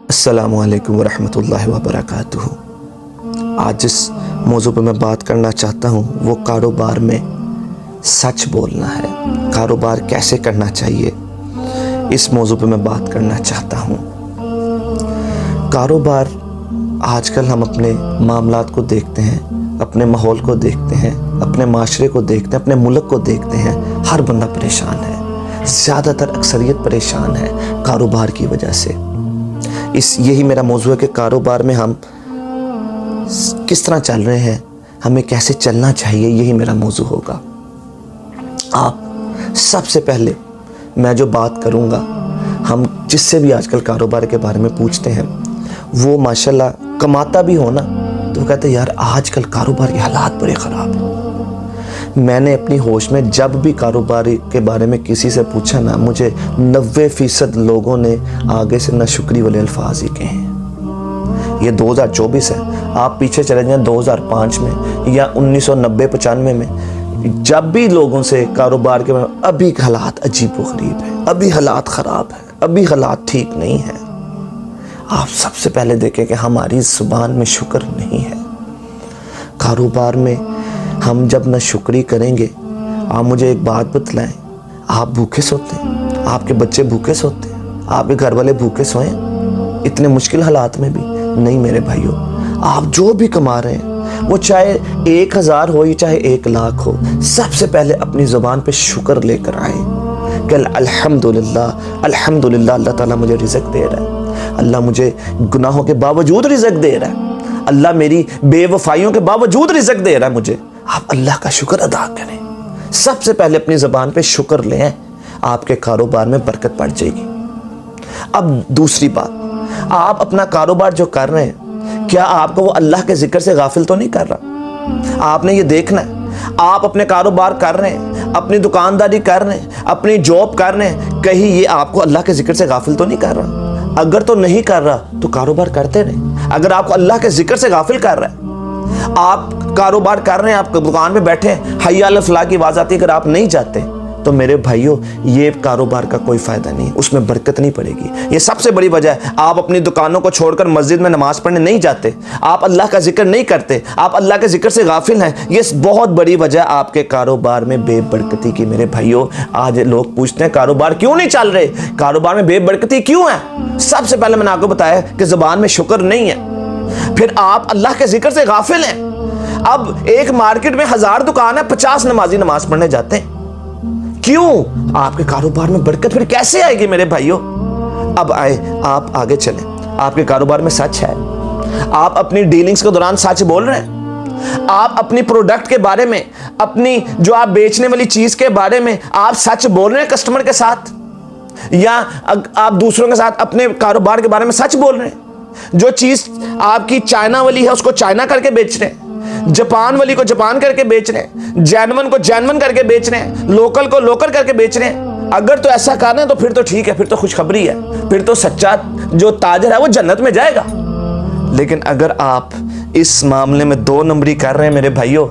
अस्सलामु अलैकुम वरहमतुल्लाहि वबरकातुहू। आज जिस मौजू पर मैं बात करना चाहता हूँ वो कारोबार में सच बोलना है, कारोबार कैसे करना चाहिए, इस मौजू पर मैं बात करना चाहता हूँ। कारोबार आजकल हम अपने मामलात को देखते हैं, अपने माहौल को देखते हैं, अपने माशरे को देखते हैं, अपने मुल्क को देखते हैं। हर बंदा परेशान है, ज़्यादातर अक्सरियत परेशान है कारोबार की वजह से। यही मेरा मौजू है कि कारोबार में हम किस तरह चल रहे हैं, हमें कैसे चलना चाहिए, यही मेरा मौजू होगा। आप सबसे पहले मैं जो बात करूंगा, हम जिससे भी आजकल कारोबार के बारे में पूछते हैं वो माशाल्लाह कमाता भी हो ना तो कहते हैं यार आजकल कारोबार के हालात बड़े ख़राब हैं। मैंने अपनी होश में जब भी कारोबार के बारे में किसी से पूछा ना, मुझे 90% लोगों ने आगे से नाशुक्री वाले अल्फाज ही कहे हैं। ये 2024 है, आप पीछे चले जाएं 2005 में या 1990-95 में, जब भी लोगों से कारोबार के बारे में, अभी हालात अजीब व गरीब है, अभी हालात ख़राब है, अभी हालात ठीक नहीं है। आप सबसे पहले देखें कि हमारी ज़ुबान में शुक्र नहीं है। कारोबार में हम जब ना शुक्री करेंगे, आप मुझे एक बात बतलाएं, आप भूखे सोते हैं, आपके बच्चे भूखे सोते हैं, आपके घर वाले भूखे सोए इतने मुश्किल हालात में भी? नहीं मेरे भाइयों, आप जो भी कमा रहे हैं वो चाहे 1000 हो या चाहे 1 लाख हो, सबसे पहले अपनी ज़ुबान पे शुक्र लेकर आए कि अल्हम्दुलिल्लाह अल्हम्दुलिल्लाह, अल्लाह ताला मुझे रिज़्क़ दे रहा है, अल्लाह मुझे गुनाहों के बावजूद रिज़्क़ दे रहा है, अल्लाह मेरी बेवफाइयों के बावजूद रिज़्क़ दे रहा है मुझे। आप अल्लाह का शुक्र अदा करें, सबसे पहले अपनी ज़बान पे शुक्र लें, आपके कारोबार में बरकत बढ़ जाएगी। अब दूसरी बात, आप अपना कारोबार जो कर रहे हैं, क्या आपको वो अल्लाह के जिक्र से गाफिल तो नहीं कर रहा? आपने ये देखना है, आप अपने कारोबार कर रहे हैं, अपनी दुकानदारी कर रहे हैं, अपनी जॉब कर रहे हैं, कहीं ये आपको अल्लाह के जिक्र से गाफिल तो नहीं कर रहा? अगर तो नहीं कर रहा तो कारोबार करते रहे। अगर आपको अल्लाह के जिक्र से गाफिल कर रहा है, आप कारोबार कर रहे हैं, आप दुकान में बैठे हैं, हय्या अल फलाह की आवाज़ आती है, अगर आप नहीं जाते तो मेरे भाइयों ये कारोबार का कोई फ़ायदा नहीं, उसमें बरकत नहीं पड़ेगी। ये सबसे बड़ी वजह है, आप अपनी दुकानों को छोड़कर मस्जिद में नमाज़ पढ़ने नहीं जाते, आप अल्लाह का जिक्र नहीं करते, आप अल्लाह के जिक्र से गाफिल हैं। ये बहुत बड़ी वजह है आपके कारोबार में बेबरकती की। मेरे भाइयों, आज लोग पूछते हैं कारोबार क्यों नहीं चल रहे, कारोबार में बेबरकती क्यों है? सबसे पहले मैंने आपको बताया कि ज़ुबान में शुक्र नहीं है, फिर आप अल्लाह के जिक्र से गाफिल हैं। अब एक मार्केट में 1000 दुकान है, 50 नमाजी नमाज पढ़ने जाते हैं, क्यों? आपके कारोबार में बरकत फिर कैसे आएगी मेरे भाइयों? अब आए, आप आगे चलें, आपके कारोबार में सच है, आप अपनी डीलिंग्स के दौरान सच बोल रहे हैं, आप अपनी प्रोडक्ट के बारे में, अपनी जो आप बेचने वाली चीज के बारे में आप सच बोल रहे हैं कस्टमर के साथ, या आप दूसरों के साथ अपने कारोबार के बारे में सच बोल रहे हैं? जो चीज आपकी चाइना वाली है उसको चाइना करके बेच रहे हैं, जापान वाली को जापान करके बेच रहे हैं, जैनवन को जैनवन करके बेच रहे हैं, लोकल को लोकल करके बेच रहे हैं। अगर तो ऐसा कर रहे हैं तो फिर तो ठीक है, फिर तो खुशखबरी है, फिर तो सच्चा जो ताजर है वो जन्नत में जाएगा। लेकिन अगर आप इस मामले में 2 नंबरी कर रहे हैं मेरे भाइयों,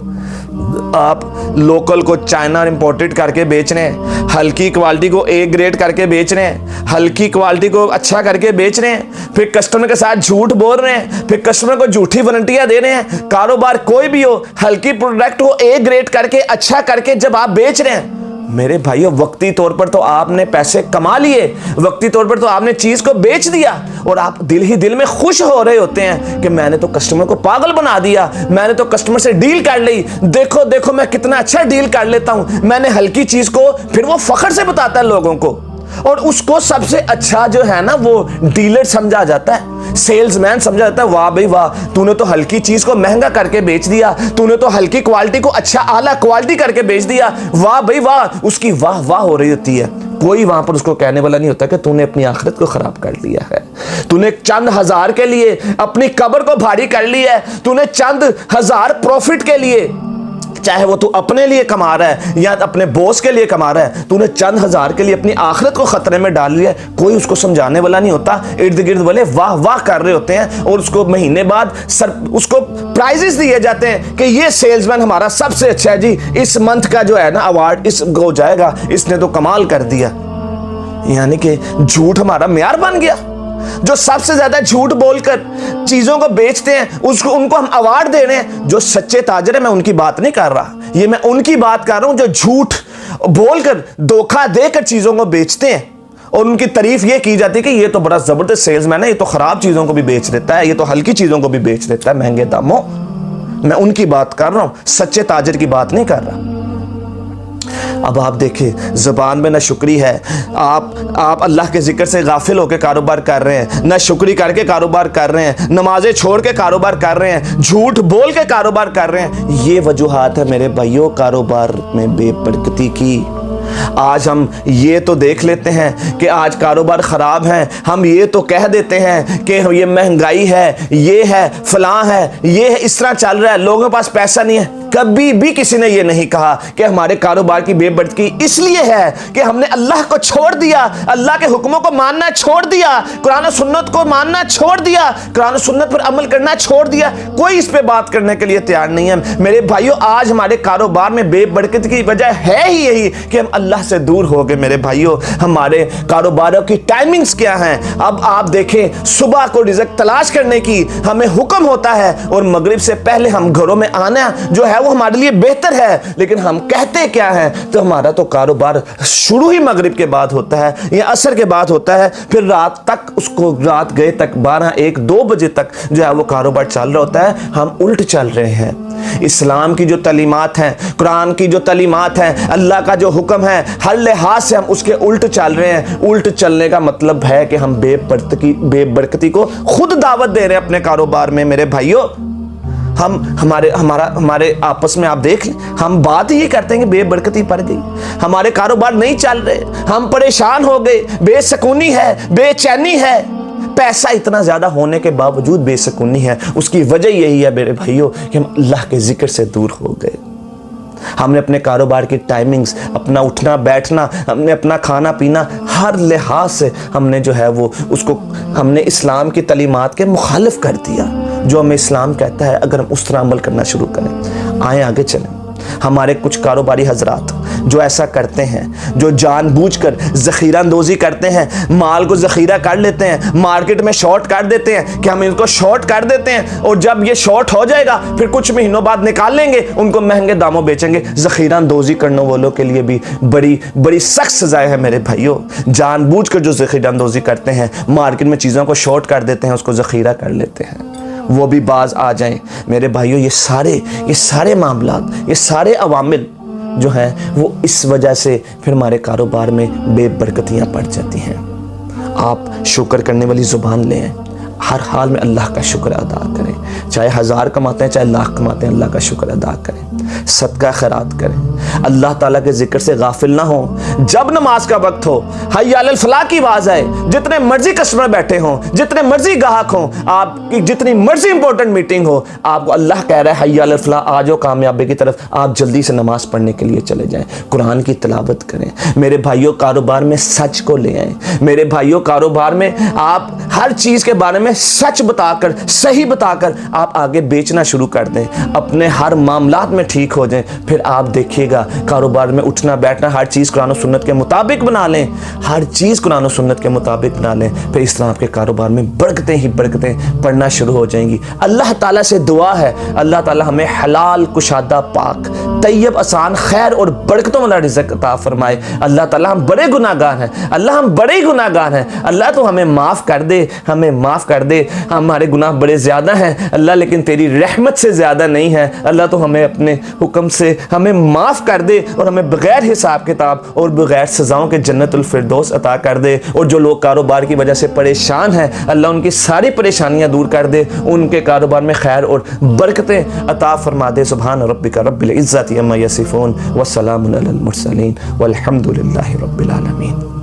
आप लोकल को चाइना इंपोर्टेड करके बेच रहे हैं, हल्की क्वालिटी को A ग्रेड करके बेच रहे हैं, हल्की क्वालिटी को अच्छा करके बेच रहे हैं, फिर कस्टमर के साथ झूठ बोल रहे हैं, फिर कस्टमर को झूठी वारंटियां दे रहे हैं। कारोबार कोई भी हो, हल्की प्रोडक्ट को A ग्रेड करके अच्छा करके जब आप बेच रहे हैं मेरे भाइयों, वक्ती तौर पर तो आपने पैसे कमा लिए, वक्ती तौर पर तो आपने चीज को बेच दिया, और आप दिल ही दिल में खुश हो रहे होते हैं कि मैंने तो कस्टमर को पागल बना दिया, मैंने तो कस्टमर से डील कर ली, देखो देखो मैं कितना अच्छा डील कर लेता हूं, मैंने हल्की चीज को, फिर वो फखर से बताता है लोगों को, और उसको सबसे अच्छा जो है ना वो डीलर समझा जाता है, सेल्समैन समझा जाता है। वाह भाई वाह, तूने तो हल्की चीज को महंगा करके बेच दिया, तूने तो हल्की क्वालिटी को अच्छा आला क्वालिटी करके बेच दिया, वाह भाई वाह, उसकी वाह वाह हो रही होती है। कोई वहां पर उसको कहने वाला नहीं होता कि तूने अपनी आखिरत को खराब कर लिया है, तूने चंद हजार के लिए अपनी कब्र को भारी कर लिया है, तूने चंद हजार प्रॉफिट के लिए, चाहे वो तू अपने लिए कमा रहा है या अपने बॉस के लिए कमा रहा है, तूने चंद हजार के लिए अपनी आखिरत को खतरे में डाल लिया। कोई उसको समझाने वाला नहीं होता, इर्द गिर्द वाले वाह वाह कर रहे होते हैं, और उसको महीने बाद उसको प्राइजेस दिए जाते हैं कि ये सेल्समैन हमारा सबसे अच्छा है जी, इस मंथ का जो है ना अवार्ड इसको जाएगा, इसने तो कमाल कर दिया। यानी कि झूठ हमारा म्यार बन गया। جو سب سے زیادہ جھوٹ بول کر چیزوں کو بیچتے ہیں ان کو ہم ایوارڈ دے رہے ہیں. جو سچے تاجر ہیں, میں ان کی بات نہیں کر رہا, یہ میں ان کی بات کر رہا ہوں جو جھوٹ بول کر دھوکہ دے کر چیزوں کو بیچتے ہیں اور ان کی تعریف یہ کی جاتی ہے کہ یہ تو بڑا زبردست سیلز مین ہے, یہ تو خراب چیزوں کو بھی بیچ دیتا ہے, یہ تو ہلکی چیزوں کو بھی بیچ دیتا ہے مہنگے داموں. میں ان کی بات کر رہا ہوں, سچے تاجر کی بات نہیں کر رہا. اب آپ دیکھیں زبان میں نہ شکری ہے, آپ اللہ کے ذکر سے غافل ہو کے کاروبار کر رہے ہیں, نہ شکری کر کے کاروبار کر رہے ہیں, نمازیں چھوڑ کے کاروبار کر رہے ہیں, جھوٹ بول کے کاروبار کر رہے ہیں. یہ وجوہات ہے میرے بھائیوں کاروبار میں بے برکتی کی. آج ہم یہ تو دیکھ لیتے ہیں کہ آج کاروبار خراب ہیں, ہم یہ تو کہہ دیتے ہیں کہ یہ مہنگائی ہے, یہ ہے, فلاں ہے, یہ ہے, اس طرح چل رہا ہے, لوگوں کے پاس پیسہ نہیں ہے. کبھی بھی کسی نے یہ نہیں کہا کہ ہمارے کاروبار کی بے برکتی اس لیے ہے کہ ہم نے اللہ کو چھوڑ دیا, اللہ کے حکموں کو ماننا چھوڑ دیا, قرآن و سنت کو ماننا چھوڑ دیا, قرآن و سنت پر عمل کرنا چھوڑ دیا. کوئی اس پہ بات کرنے کے لیے تیار نہیں ہے. میرے بھائیوں آج ہمارے کاروبار میں بے برکت کی وجہ ہے ہی یہی کہ ہم اللہ سے دور ہو گئے. میرے بھائیوں ہمارے کاروباروں کی ٹائمنگز کیا ہیں؟ اب آپ دیکھیں صبح کو رزق تلاش کرنے کی ہمیں حکم ہوتا ہے اور مغرب سے پہلے ہم گھروں میں آنا جو ہے وہ ہمارے لیے بہتر ہے, لیکن ہم کہتے کیا ہیں؟ تو ہمارا تو کاروبار شروع ہی مغرب کے بعد ہوتا ہے یا عصر کے بعد ہوتا ہے, پھر رات تک اس کو رات گئے تک 12 1 2 بجے تک جو ہے وہ کاروبار چل رہا ہوتا ہے. ہم الٹ چل رہے ہیں. اسلام کی جو تعلیمات ہیں, قرآن کی جو تعلیمات ہیں, اللہ کا جو حکم ہے, ہر لحاظ سے ہم اس کے الٹ چل رہے ہیں. الٹ چلنے کا مطلب ہے کہ ہم بے برکتی کو خود دعوت دے رہے ہیں اپنے کاروبار میں. میرے بھائیوں ہمارے آپس میں آپ دیکھ لیں, ہم بات ہی کرتے ہیں کہ بے برکتی پڑ گئی, ہمارے کاروبار نہیں چل رہے, ہم پریشان ہو گئے, بے سکونی ہے, بے چینی ہے. پیسہ اتنا زیادہ ہونے کے باوجود بے سکونی ہے. اس کی وجہ یہی ہے میرے بھائیوں کہ ہم اللہ کے ذکر سے دور ہو گئے. ہم نے اپنے کاروبار کی ٹائمنگز, اپنا اٹھنا بیٹھنا, ہم نے اپنا کھانا پینا, ہر لحاظ سے ہم نے جو ہے وہ اس کو ہم نے اسلام کی تعلیمات کے مخالف کر دیا. جو ہمیں اسلام کہتا ہے اگر ہم اس طرح عمل کرنا شروع کریں. آئیں آگے چلیں. ہمارے کچھ کاروباری حضرات جو ایسا کرتے ہیں, جو جان بوجھ کر ذخیرہ اندوزی کرتے ہیں, مال کو ذخیرہ کر لیتے ہیں, مارکیٹ میں شارٹ کر دیتے ہیں کہ ہم ان کو شارٹ کر دیتے ہیں اور جب یہ شارٹ ہو جائے گا پھر کچھ مہینوں بعد نکال لیں گے, ان کو مہنگے داموں بیچیں گے. ذخیرہ اندوزی کرنے والوں کے لیے بھی بڑی سخت سزائیں ہیں میرے بھائیوں. جان بوجھ کر جو ذخیرہ اندوزی کرتے ہیں, مارکیٹ میں چیزوں کو شارٹ کر دیتے ہیں, اس کو ذخیرہ کر لیتے ہیں, وہ بھی باز آ جائیں. میرے بھائیوں یہ سارے معاملات, یہ سارے عوامل جو ہیں وہ اس وجہ سے پھر ہمارے کاروبار میں بے برکتیاں پڑ جاتی ہیں. آپ شکر کرنے والی زبان لیں, ہر حال میں اللہ کا شکر ادا کریں, چاہے 1000 کماتے ہیں چاہے لاکھ کماتے ہیں, اللہ کا شکر ادا کریں, صدقہ خیرات کریں, اللہ تعالیٰ کے ذکر سے غافل نہ ہوں. جب نماز کا وقت ہو, حی علی الفلاح کی آواز آئے, جتنے مرضی کسٹمر بیٹھے ہوں, جتنے مرضی گاہک ہوں, آپ کی جتنی مرضی امپورٹنٹ میٹنگ ہو, آپ کو اللہ کہہ رہا ہے حی علی الفلاح, آ جاؤ کامیابی کی طرف, آپ جلدی سے نماز پڑھنے کے لیے چلے جائیں, قرآن کی تلاوت کریں. میرے بھائیوں کاروبار میں سچ کو لے آئیں. میرے بھائیوں کاروبار میں آپ ہر چیز کے بارے میں سچ بتا کر, صحیح بتا کر آپ آگے بیچنا شروع کر دیں, اپنے ہر معاملات میں ٹھیک ہو جائیں. پھر آپ دیکھیے گا کاروبار میں اٹھنا بیٹھنا ہر چیز قرآن و سنت کے مطابق بنا لیں, ہر چیز قرآن و سنت کے مطابق بنا لیں, پھر اس طرح آپ کے کاروبار میں برکتیں ہی برکتیں پڑنا شروع ہو جائیں گی. اللہ تعالیٰ سے دعا ہے, اللہ تعالیٰ ہمیں حلال کشادہ پاک طیب آسان خیر اور برکتوں والا رزق عطا فرمائے. اللہ تعالیٰ ہم بڑے گناہ گار ہیں, اللہ ہم بڑے گناہ گار ہیں, اللہ تو ہمیں معاف کر دے, ہمیں معاف کر دے. ہمارے گناہ بڑے زیادہ ہیں اللہ, لیکن تیری رحمت سے زیادہ نہیں ہے اللہ. تو ہمیں اپنے حکم سے ہمیں معاف کر دے اور ہمیں بغیر حساب کتاب اور بغیر سزاؤں کے جنت الفردوس عطا کر دے. اور جو لوگ کاروبار کی وجہ سے پریشان ہیں اللہ ان کی ساری پریشانیاں دور کر دے, ان کے کاروبار میں خیر اور برکتیں عطا فرما دے. سبحان ربک رب العزت عما یصفون والسلام علی المرسلین والحمد للہ رب العالمین.